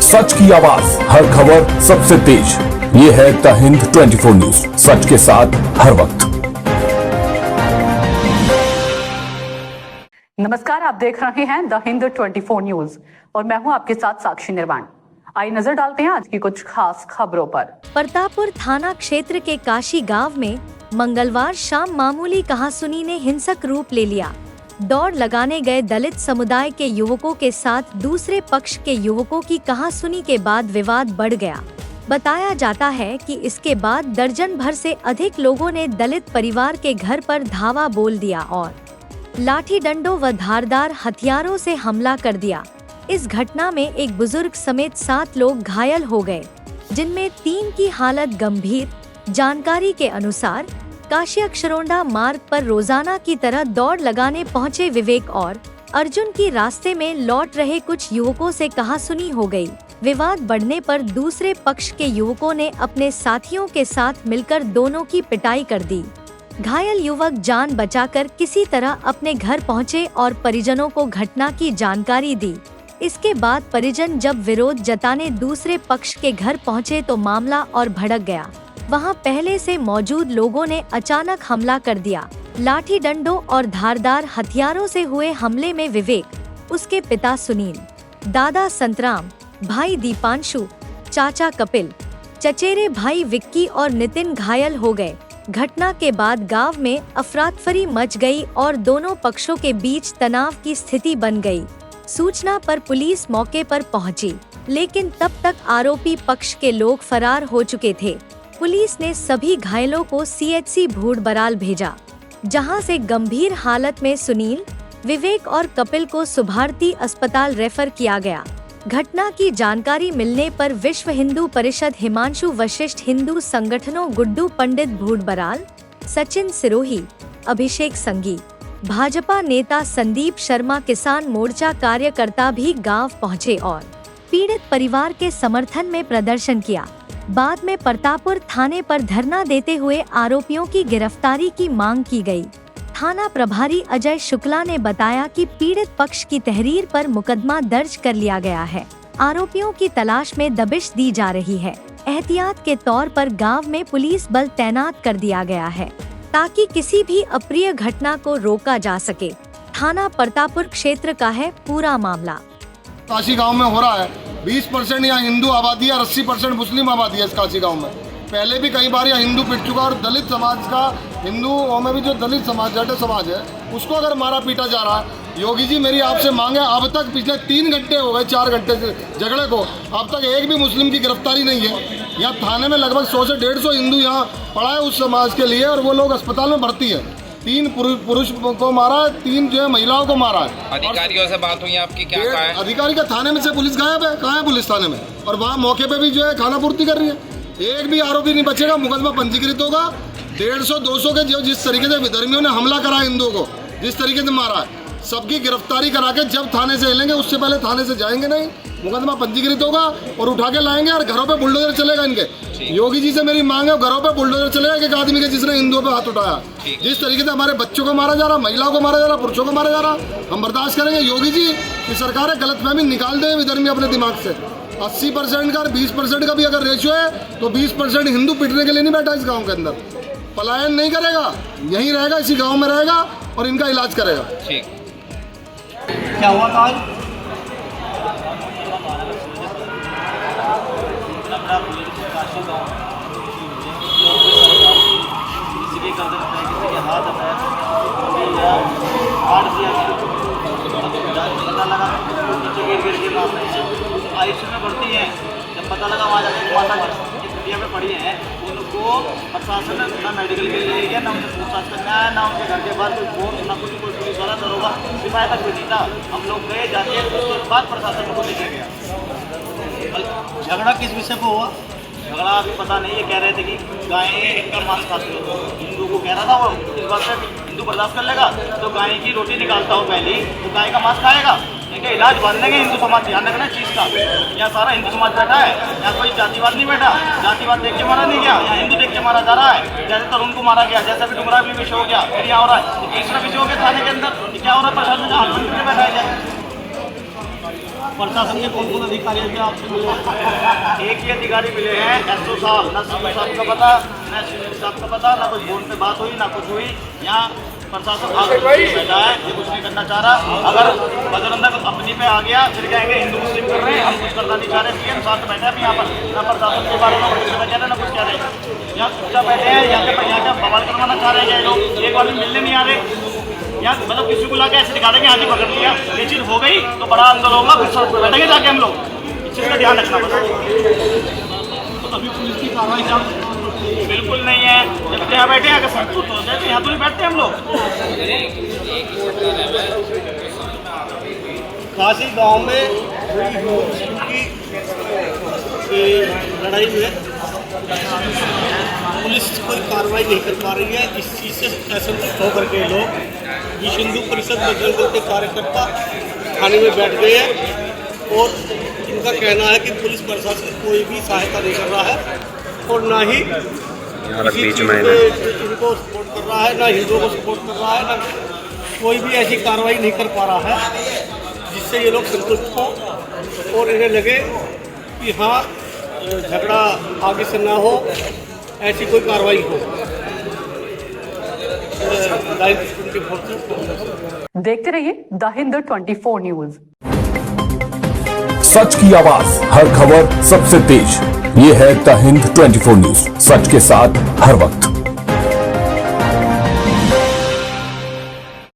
सच की आवाज, हर खबर सबसे तेज। ये है द हिंद 24 न्यूज, सच के साथ हर वक्त। नमस्कार, आप देख रहे हैं द हिंद 24 न्यूज और मैं हूं आपके साथ साक्षी निर्वाण। आइए नजर डालते हैं आज की कुछ खास खबरों पर। परतापुर थाना क्षेत्र के काशी गांव में मंगलवार शाम मामूली कहासुनी ने हिंसक रूप ले लिया। दौड़ लगाने गए दलित समुदाय के युवकों के साथ दूसरे पक्ष के युवकों की कहासुनी के बाद विवाद बढ़ गया। बताया जाता है कि इसके बाद दर्जन भर से अधिक लोगों ने दलित परिवार के घर पर धावा बोल दिया और लाठी डंडों व धारदार हथियारों से हमला कर दिया। इस घटना में एक बुजुर्ग समेत 7 लोग घायल हो गए, जिनमें 3 की हालत गंभीर। जानकारी के अनुसार काशी अक्षरोंडा मार्ग पर रोजाना की तरह दौड़ लगाने पहुंचे विवेक और अर्जुन की रास्ते में लौट रहे कुछ युवकों से कहासुनी हो गई। विवाद बढ़ने पर दूसरे पक्ष के युवकों ने अपने साथियों के साथ मिलकर दोनों की पिटाई कर दी। घायल युवक जान बचाकर किसी तरह अपने घर पहुंचे और परिजनों को घटना की जानकारी दी। इसके बाद परिजन जब विरोध जताने दूसरे पक्ष के घर पहुंचे तो मामला और भड़क गया। वहां पहले से मौजूद लोगों ने अचानक हमला कर दिया। लाठी डंडों और धारदार हथियारों से हुए हमले में विवेक, उसके पिता सुनील, दादा संतराम, भाई दीपांशु, चाचा कपिल, चचेरे भाई विक्की और नितिन घायल हो गए। घटना के बाद गांव में अफरातफरी मच गई और दोनों पक्षों के बीच तनाव की स्थिति बन गई। सूचना पर पुलिस मौके पर पहुंची, लेकिन तब तक आरोपी पक्ष के लोग फरार हो चुके थे। पुलिस ने सभी घायलों को CHC भूड़-बराल भेजा, जहां से गंभीर हालत में सुनील, विवेक और कपिल को सुभारती अस्पताल रेफर किया गया। घटना की जानकारी मिलने पर विश्व हिंदू परिषद हिमांशु वशिष्ठ, हिंदू संगठनों गुड्डू पंडित भूड़-बराल, सचिन सिरोही, अभिषेक संगी, भाजपा नेता संदीप शर्मा, किसान मोर्चा कार्यकर्ता भी गांव पहुंचे और पीड़ित परिवार के समर्थन में प्रदर्शन किया। बाद में परतापुर थाने पर धरना देते हुए आरोपियों की गिरफ्तारी की मांग की गई। थाना प्रभारी अजय शुक्ला ने बताया कि पीड़ित पक्ष की तहरीर पर मुकदमा दर्ज कर लिया गया है। आरोपियों की तलाश में दबिश दी जा रही है। एहतियात के तौर पर गांव में पुलिस बल तैनात कर दिया गया है, ताकि किसी भी अप्रिय घटना को रोका जा सके। थाना परतापुर क्षेत्र का है पूरा मामला। काशी गांव में हो रहा है। 20% यहाँ हिंदू आबादी है और 80% मुस्लिम आबादी है इस काशी गांव में। पहले भी कई बार यहाँ हिंदू पिट चुका और दलित समाज का, हिंदुओं में भी जो दलित समाज, जाट समाज है, उसको अगर मारा पीटा जा रहा है। योगी जी, मेरी आपसे मांग है, अब तक पिछले 3 घंटे हो गए, 4 घंटे से झगड़े को, अब तक एक भी मुस्लिम की गिरफ्तारी नहीं है। यहाँ थाने में लगभग 100 से 150 हिंदू यहाँ पड़ा है उस समाज के लिए और वो लोग अस्पताल में भर्ती है। 3 पुरुष को मारा है, 3 जो है महिलाओं को मारा है। अधिकारियों से बात हुई आपकी, क्या कहा है? अधिकारी का थाने में से पुलिस गायब है। कहाँ है पुलिस थाने में? और वहाँ मौके पे भी जो है खाना पूर्ति कर रही है। एक भी आरोपी नहीं बचेगा, मुकदमा पंजीकृत होगा। 150-200 के जो जिस तरीके से विधर्मियों ने हमला करा हिंदुओं को, जिस तरीके से मारा है, सबकी गिरफ्तारी करा के जब थाने से लेंगे, उससे पहले थाने से जाएंगे नहीं, मुकदमा पंजीकृत होगा और उठा के लाएंगे और घरों पे बुलडोजर चलेगा इनके। योगी जी से मेरी मांग है, घरों पे बुलडोजर चलेगा एक आदमी के जिसने हिंदुओं पे हाथ उठाया। जिस तरीके से हमारे बच्चों को मारा जा रहा, महिलाओं को मारा जा रहा, पुरुषों को मारा जा रहा, हम बर्दाश्त करेंगे? योगी जी की सरकार है, गलतफहमी निकाल दे विधर्मी अपने दिमाग से। 80% का और 20% का भी अगर रेशियो है तो 20% हिंदू पिटने के लिए नहीं बैठा इस गाँव के अंदर। पलायन नहीं करेगा, यहीं रहेगा, इसी गाँव में रहेगा और इनका इलाज करेगा। ठीक। क्या हुआ था आज? किसी के गर्दन पे, किसी के हाथ पे काट दिया गया। पता लगा नीचे गिर के मार रहे हैं। आईसीयू में भर्ती है। जब पता लगा वहाँ जाकर माता जिस खटिया में पड़ी हैं, उनको प्रशासन ने ना मेडिकल के लिए गया, ना उनसे पूछताछ करना है, ना उनके घर के बाहर कोई फोन, ना कुछ, कोई पुलिस वाला दरोगा सिपाही तक भी नहीं था। हम लोग गए जाके, उसके बाद प्रशासन को लेके गया। झगड़ा किस विषय पर हुआ? झगड़ा अभी पता नहीं। ये कह रहे थे कि गाय का मांस खाते हो। हिंदू को कह रहा था वो, इस बात पे हिंदू बर्दाश्त कर लेगा तो गाय की रोटी निकालता हूँ पहले ही, तो गाय का मांस खाएगा। इनका इलाज बन देंगे। हिंदू समाज ध्यान रखना चीज़ का। यहाँ सारा हिंदू समाज बैठा है, यहाँ कोई जातिवाद नहीं बैठा। जातिवाद देख के मारा नहीं गया, यहाँ हिंदू देख के मारा जा रहा है। जैसे तरुण को मारा गया, जैसा भी डुमरा भी विषय हो गया, फिर यहाँ हो रहा है तीसरा विषय हो गया थाने के अंदर। क्या हो रहा है? प्रशासन का हाथ बैठा है। प्रशासन के कौन कौन अधिकारी हैं जो आपसे मिले? एक ही अधिकारी मिले हैं, एसओ साहब। ना सीओ साहब का पता, ना सीओ साहब का पता, ना कुछ फोन पे बात हुई, ना कुछ हुई। यहाँ प्रशासन बैठा है, ये कुछ नहीं करना चाह रहा। अगर बजरंगा अपनी पे आ गया फिर कहेंगे हिंदू मुस्लिम कर रहे हैं, हम कुछ करना नहीं चाह रहे। पीएम साथ बैठे हैं यहाँ पर, ना प्रशासन के बारे में कुछ कह रहे, ना कुछ कह रहे। यहाँ चुपचाप बैठे हैं, यहाँ के बवाल करवाना चाह रहे हैं लोग। एक आदमी मिलने नहीं आ रहे यहाँ, मतलब किसी को लाके ऐसे दिखा देंगे हाथी पकड़ लिया। ये चीज़ हो गई तो बड़ा अंदर होगा, फिर सड़क पर बैठेंगे जाके हम लोग। इस चीज़ का ध्यान रखना पड़ेगा। तो अभी पुलिस की कार्रवाई बिल्कुल नहीं है। जब यहाँ बैठे हैं अगर संतुष्ट हो जाए तो यहाँ तो नहीं बैठते हम लोग। काशी गांव में की लड़ाई में पुलिस कोई कार्रवाई नहीं कर पा रही है। इस चीज़ से असंतुष्ट होकर के लोग विश्व हिंदू परिषद बजरंग दल के कार्यकर्ता थाने में बैठ गए हैं और इनका कहना है कि पुलिस प्रशासन कोई भी सहायता नहीं कर रहा है और ना ही किसी चीज़ पे इनको सपोर्ट कर रहा है, ना हिंदुओं को सपोर्ट कर रहा है, ना कोई भी ऐसी कार्रवाई नहीं कर पा रहा है जिससे ये लोग संतुष्ट हों और इन्हें लगे कि हाँ झगड़ा आगे से ना हो, ऐसी कोई कार्रवाई हो। देखते रहिए द हिंद 24 न्यूज। सच की आवाज, हर खबर सबसे तेज। ये है द हिंद 24 न्यूज, सच के साथ हर वक्त।